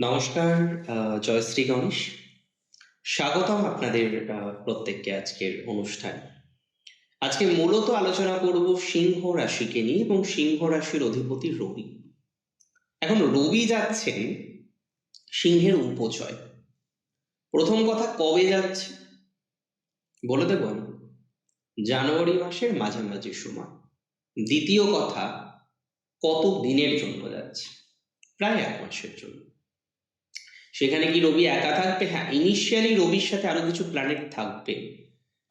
নমস্কার। জয়শ্রী গণেশ। স্বাগতম আপনাদের প্রত্যেককে আজকের অনুষ্ঠানে। আজকে মূলত আলোচনা করব সিংহ রাশিকে নিয়ে এবং সিংহ রাশির অধিপতি রবি। এখন রবি যাচ্ছেন সিংহের উপচয়। প্রথম কথা, কবে যাচ্ছে বলে দেব আমি? জানুয়ারি মাসের মাঝামাঝি সময়। দ্বিতীয় কথা, কত দিনের জন্য যাচ্ছে? প্রায় 1 মাসের জন্য। সেখানে কি রবি একা থাকবে? হ্যাঁ, ইনিশিয়ালি রবির সাথে আরো কিছু প্ল্যানেট থাকবে,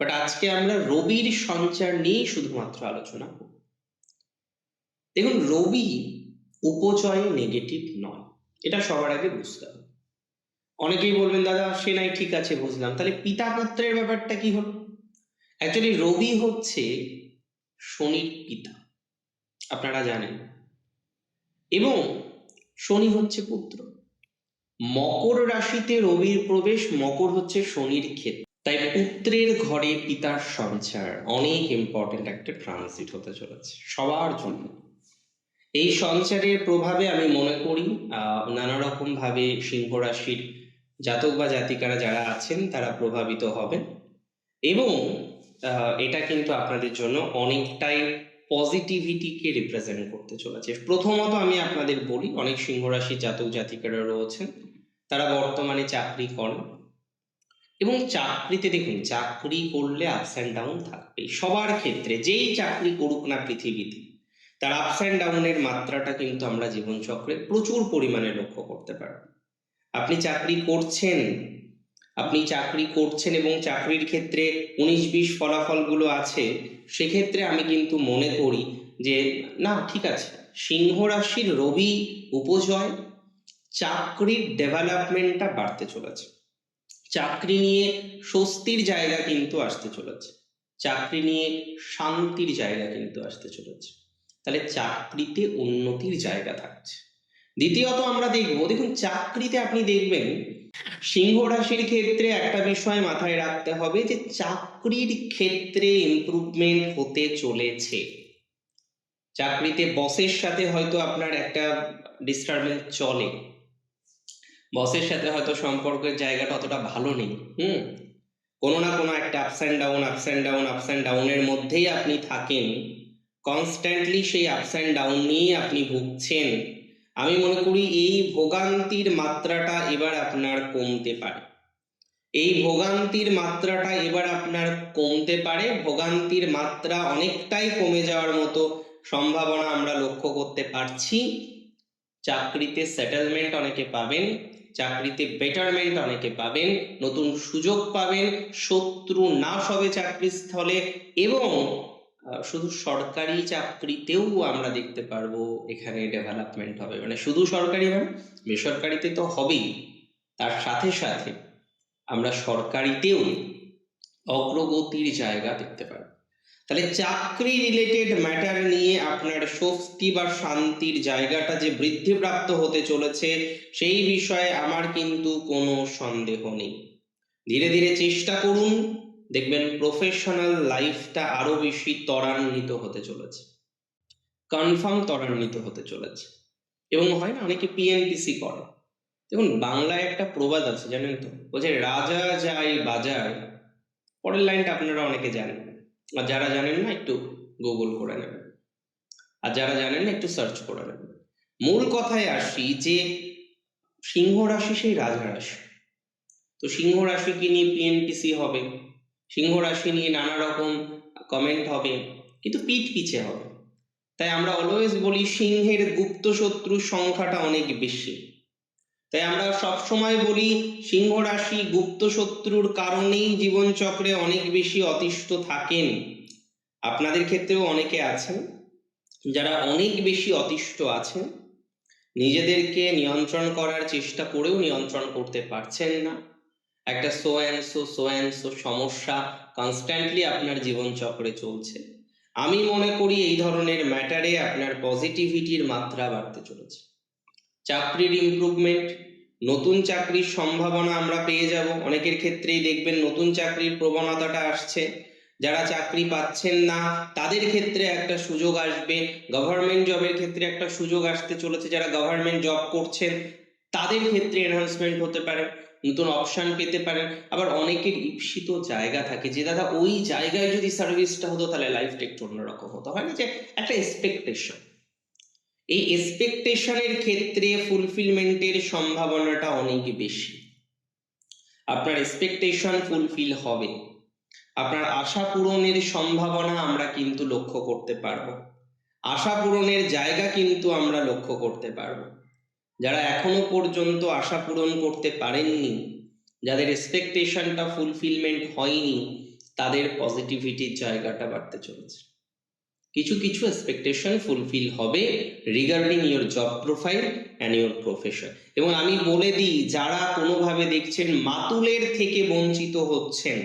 বাট আজকে আমরা রবির সঞ্চার নিয়েই শুধুমাত্র আলোচনা করব। দেখুন, রবি উপচয়ে নেগেটিভ নয়, এটা সবার আগে বুঝতে হবে। অনেকেই বলবেন, দাদা সে নাই ঠিক আছে বুঝলাম, তাহলে পিতা পুত্রের ব্যাপারটা কি হলো? অ্যাকচুয়ালি রবি হচ্ছে শনির পিতা, আপনারা জানেন, এবং শনি হচ্ছে পুত্র। মকর রাশিতে রবির প্রবেশ, মকর হচ্ছে শনির ক্ষেত্র, তাই পুত্রের ঘরে পিতার সঞ্চার অনেক ইম্পর্টেন্ট একটা ট্রানজিট হতে চলেছে সবার জন্য। এই সঞ্চারের প্রভাবে আমি মনে করি নানা রকম ভাবে সিংহ রাশির জাতক বা জাতিকারা যারা আছেন তারা প্রভাবিত হবেন, এবং এটা কিন্তু আপনাদের জন্য অনেকটাই পজিটিভিটিকে রিপ্রেজেন্ট করতে চলেছে। প্রথমত আমি আপনাদের বলি, অনেক সিংহ রাশির জাতক জাতিকারা রয়েছেন, তারা বর্তমানে চাকরি করেন, এবং চাকরিতে দেখুন, চাকরি করলে আপস অ্যান্ড ডাউন থাকবে সবার ক্ষেত্রে। যেই চাকরি করুক না পৃথিবীতে, তার আপস অ্যান্ড ডাউনের মাত্রাটা কিন্তু আমরা জীবনচক্রে প্রচুর পরিমাণে লক্ষ্য করতে পারব। আপনি চাকরি করছেন, এবং চাকরির ক্ষেত্রে 19-20 ফলাফলগুলো আছে, সেক্ষেত্রে আমি কিন্তু মনে করি যে না, ঠিক আছে, সিংহ রাশির রবি উপজয়, চাকরির ডেভেলপমেন্টটা বাড়তে চলেছে। চাকরি নিয়ে স্বস্তির জায়গা কিন্তু আসতে চলেছে, চাকরি নিয়ে শান্তির জায়গা কিন্তু আসতে চলেছে, তাহলে চাকরিতে উন্নতির জায়গা থাকছে। দ্বিতীয়ত আমরা দেখুন, চাকরিতে আপনি দেখবেন সিংহ রাশির ক্ষেত্রে একটা বিষয় মাথায় রাখতে হবে যে চাকরির ক্ষেত্রে ইমপ্রুভমেন্ট হতে চলেছে। চাকরিতে বসের সাথে হয়তো আপনার একটা ডিস্টারবেন্স চলে, বসের সাথে হয়তো সম্পর্কের জায়গাটা অতটা ভালো নেই, কোনো না কোনো একটা আপস অ্যান্ড ডাউনের মধ্যেই আপনি থাকেন, কনস্ট্যান্টলি সেই আপস অ্যান্ড ডাউন নিয়েই আপনি ভুগছেন। আমি মনে করি এই ভোগান্তির মাত্রাটা এবার আপনার কমতে পারে, ভোগান্তির মাত্রা অনেকটাই কমে যাওয়ার মতো সম্ভাবনা আমরা লক্ষ্য করতে পারছি। চাকরিতে সেটেলমেন্ট অনেকে পাবেন, চাকরিতে বেটারমেন্ট অনেকে পাবেন, নতুন সুযোগ পাবেন, শত্রু নাশ হবে চাকরির স্থলে, এবং শুধু সরকারি চাকরিতেও আমরা দেখতে পারবো এখানে ডেভেলপমেন্ট হবে। মানে শুধু সরকারি মানে বেসরকারিতে তো হবেই, তার সাথে সাথে আমরা সরকারিতেও অগ্রগতির জায়গা দেখতে পারবো। তাহলে চাকরি রিলেটেড ম্যাটার নিয়ে আপনার স্বস্তি বা শান্তির জায়গাটা যে বৃদ্ধিপ্রাপ্ত হতে চলেছে, সেই বিষয়ে আমার কিন্তু কোনো সন্দেহ নেই। ধীরে ধীরে চেষ্টা করুন, দেখবেন প্রফেশনাল লাইফটা আরো বেশি ত্বরান্বিত হতে চলেছে, কনফার্ম ত্বরান্বিত হতে চলেছে। এবং হয় না, অনেকে পিএনপিসি করে। দেখুন, বাংলায় একটা প্রবাদ আছে, জানেন তো, বলছে রাজা যায় বাজার। পরের লাইনটা আপনারা অনেকে জানেন, আর যারা জানেন না একটু গুগল করে নেবেন, আর যারা জানেন না একটু সার্চ করে নেবেন। মূল কথায় আসি যে সিংহ রাশি সেই রাজা রাশি, তো সিংহ রাশিকে নিয়ে পিএনপিসি হবে, সিংহ রাশি নিয়ে নানা রকম কমেন্ট হবে, কিন্তু পিঠ পিছে হবে। তাই আমরা অলওয়েজ বলি সিংহের গুপ্ত শত্রুর সংখ্যাটা অনেক বেশি। তাই আমরা সবসময় বলি সিংহ রাশি গুপ্ত শত্রুর কারণেই জীবনচক্রে অনেক বেশি অতিষ্ঠ থাকেন। আপনাদের ক্ষেত্রেও অনেকে আছেন যারা অনেক বেশি অতিষ্ঠ আছেন, নিজেদেরকে নিয়ন্ত্রণ করার চেষ্টা করেও নিয়ন্ত্রণ করতে পারছেন না। একটা সো অ্যান্ড সো সমস্যা কনস্ট্যান্টলি আপনার জীবনচক্রে চলছে। আমি মনে করি এই ধরনের ম্যাটারে আপনার পজিটিভিটির মাত্রা বাড়তে চলেছে। চাকরির ইমপ্রুভমেন্ট, নতুন চাকরির সম্ভাবনা আমরা পেয়ে যাব। অনেকের ক্ষেত্রেই দেখবেন নতুন চাকরির প্রবণতাটা আসছে, যারা চাকরি পাচ্ছেন না তাদের ক্ষেত্রে একটা সুযোগ আসবে, গভর্নমেন্ট জবের ক্ষেত্রে একটা সুযোগ আসতে চলেছে, যারা গভর্নমেন্ট জব করছেন তাদের ক্ষেত্রে এনহান্সমেন্ট হতে পারে, নতুন অপশন পেতে পারেন। আবার অনেকের ঈপ্সিত জায়গা থাকে যে দাদা ওই জায়গায় যদি সার্ভিসটা হতো তাহলে লাইফটা একটু অন্যরকম হতো, হয় না যে একটা এক্সপেকটেশন। এই এক্সপেকটেশনের ক্ষেত্রে ফুলফিলমেন্টের সম্ভাবনাটা অনেক বেশি। আপনার এক্সপেকটেশন ফুলফিল হবে, আপনার আশা পূরণের সম্ভাবনা আমরা কিন্তু লক্ষ্য করতে পারবো, আশা পূরণের জায়গা কিন্তু আমরা লক্ষ্য করতে পারবো। যারা এখনো পর্যন্ত আশা পূরণ করতে পারেননি, যাদের এক্সপেকটেশনটা ফুলফিলমেন্ট হয়নি, তাদের পজিটিভিটির জায়গাটা বাড়তে চলেছে। কিছু কিছু এক্সপেকটেশন ফুলফিল হবে regarding your job profile and your profession. এবং আমি বলে দিই, যারা কোনোভাবে দেখছেন মাতুলের থেকে বঞ্চিত হচ্ছেন,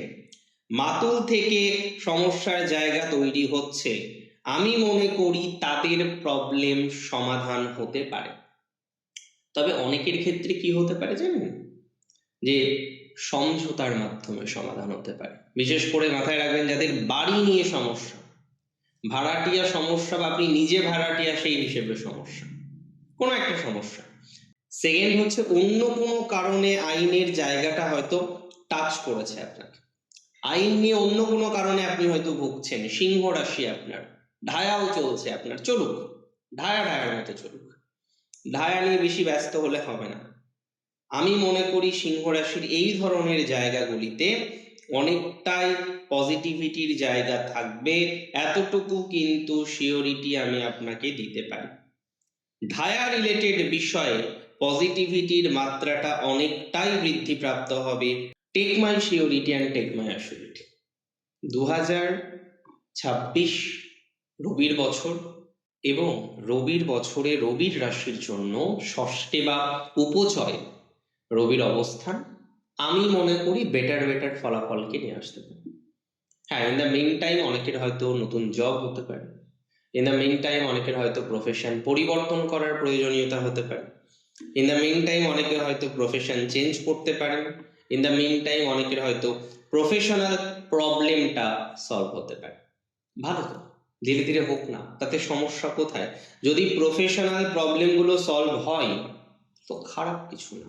মাতুল থেকে সমস্যার জায়গা তৈরি হচ্ছে, আমি মনে করি তাদের প্রবলেম সমাধান হতে পারে। তবে অনেকের ক্ষেত্রে কি হতে পারে জানেন, যে সমঝোতার মাধ্যমে সমাধান হতে পারে। বিশেষ করে মাথায় রাখবেন যাদের বাড়ি নিয়ে সমস্যা, ভাড়াটিয়া সমস্যা বা আপনি নিজে ভাড়াটিয়া সেই হিসেবে সমস্যা, কোনো একটা সমস্যা। সেকেন্ড হচ্ছে অন্য কোনো কারণে আইনের জায়গাটা হয়তো টাচ করেছে আপনাকে, আইন নিয়ে অন্য কোনো কারণে আপনি হয়তো ভুগছেন, সিংহ রাশি আপনার, ঢায়াও চলছে আপনার, চলুক ঢায়ার মতো চলুক, ঢায়া নিয়ে বেশি ব্যস্ত হলে হবে না। আমি মনে করি সিংহ রাশির এই ধরনের জায়গাগুলিতে অনেকটাই পজিটিভিটির জায়গা থাকবে, এতটুকু কিন্তু শিওরিটি আমি আপনাকে দিতে পারি। ঢায়া রিলেটেড বিষয়ে পজিটিভিটির মাত্রাটা অনেকটাই বৃদ্ধিপ্রাপ্ত হবে। Take my surety and take my assurity. 2026 রবির বছর, এবং রবির বছরে রবির রাশির জন্য ষষ্ঠে বা উপচয় রবির অবস্থান আমি মনে করি বেটার ফলাফলকে নিয়ে আসতে পারে। হ্যাঁ, ইন দ্য মেইন টাইম অনেকের হয়তো নতুন জব হতে পারে, ইন দ্য মেইন টাইম অনেকের হয়তো প্রফেশন পরিবর্তন করার প্রয়োজনীয়তা হতে পারে, ইন দ্য মেইন টাইম অনেকে হয়তো প্রফেশন চেঞ্জ করতে পারেন, ইন দ্য মেইন টাইম অনেকের হয়তো প্রফেশনাল প্রবলেমটা সলভ হতে পারে। ভালো তো, ধীরে ধীরে হোক না, তাতে সমস্যা কোথায়? যদি প্রফেশনাল প্রবলেমগুলো সলভ হয় তো খারাপ কিছু না।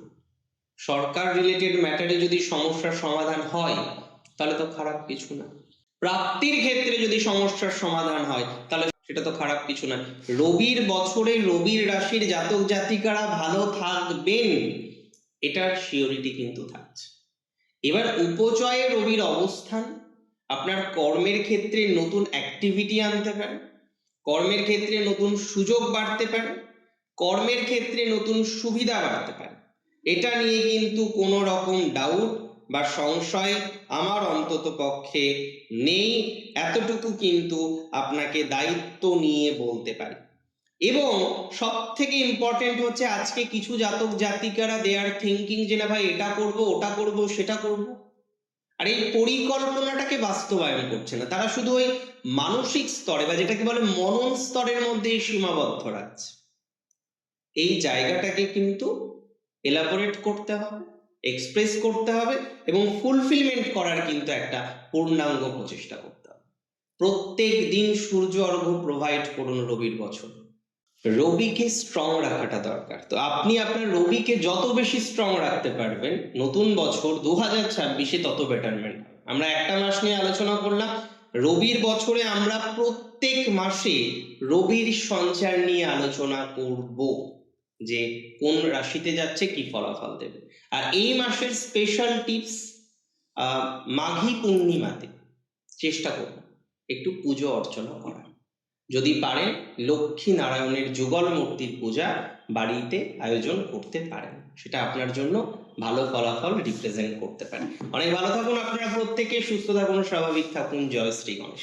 সরকার রিলেটেড ম্যাটারে যদি সমস্যার সমাধান হয় তাহলে তো খারাপ কিছু না। প্রাপ্তির ক্ষেত্রে যদি সমস্যার সমাধান হয় তাহলে সেটা তো খারাপ কিছু না। রবির বছরে রবির রাশির জাতক জাতিকারা ভালো থাকবেন, এটার শিওরিটি কিন্তু থাকছে। এবার উপচয়ে রবির অবস্থান আপনার কর্মের ক্ষেত্রে নতুন অ্যাক্টিভিটি আনতে পারে, কর্মের ক্ষেত্রে নতুন সুযোগ বাড়তে পারে, কর্মের ক্ষেত্রে নতুন সুবিধা বাড়তে পারে। এটা নিয়ে কিন্তু কোনো রকম ডাউট বা সংশয় আমার অন্তত পক্ষে নেই, এতটুকু কিন্তু আপনাকে দায়িত্ব নিয়ে বলতে পারি। এবং সব থেকে ইম্পর্টেন্ট হচ্ছে আজকে কিছু জাতক জাতিকারা দে আর থিঙ্কিং যে না ভাই এটা করব ওটা করব সেটা করব, আর এই পরিকল্পনাটাকে বাস্তবায়ন করছে না, তারা শুধু ওই মানসিক স্তরে বা যেটাকে বলে মনন স্তরের মধ্যেই সীমাবদ্ধ রাখছে। এই জায়গাটাকে কিন্তু এলাবোরেট করতে হবে, এক্সপ্রেস করতে হবে এবং ফুলফিলমেন্ট করার কিন্তু একটা পূর্ণাঙ্গ প্রচেষ্টা করতে হবে। প্রত্যেক দিন সূর্য অর্ঘ্য প্রোভাইড করুন রবির বছর, রবিকে স্ট্রং রাখাটা দরকার। তো আপনি আপনার রবিকে যত বেশি স্ট্রং রাখতে পারবেন নতুন বছর 2026-এ তত বেটারমেন্ট। আমরা একটা মাস নিয়ে আলোচনা করলাম, রবির বছরে আমরা প্রত্যেক মাসে রবির সঞ্চার নিয়ে আলোচনা করব, যে কোন রাশিতে যাচ্ছে কি ফলাফল দেবে। আর এই মাসের স্পেশাল টিপস, মাঘী পূর্ণিমাতে চেষ্টা করব একটু পুজো অর্চনা করা, যদি পারেন লক্ষ্মী নারায়ণের যুগল মূর্তির পূজা বাড়িতে আয়োজন করতে পারেন, সেটা আপনার জন্য ভালো ফলাফল রিপ্রেজেন্ট করতে পারে। অনেক ভালো থাকুন আপনারা প্রত্যেকে, সুস্থ থাকুন, স্বাভাবিক থাকুন। জয় শ্রী গণেশ।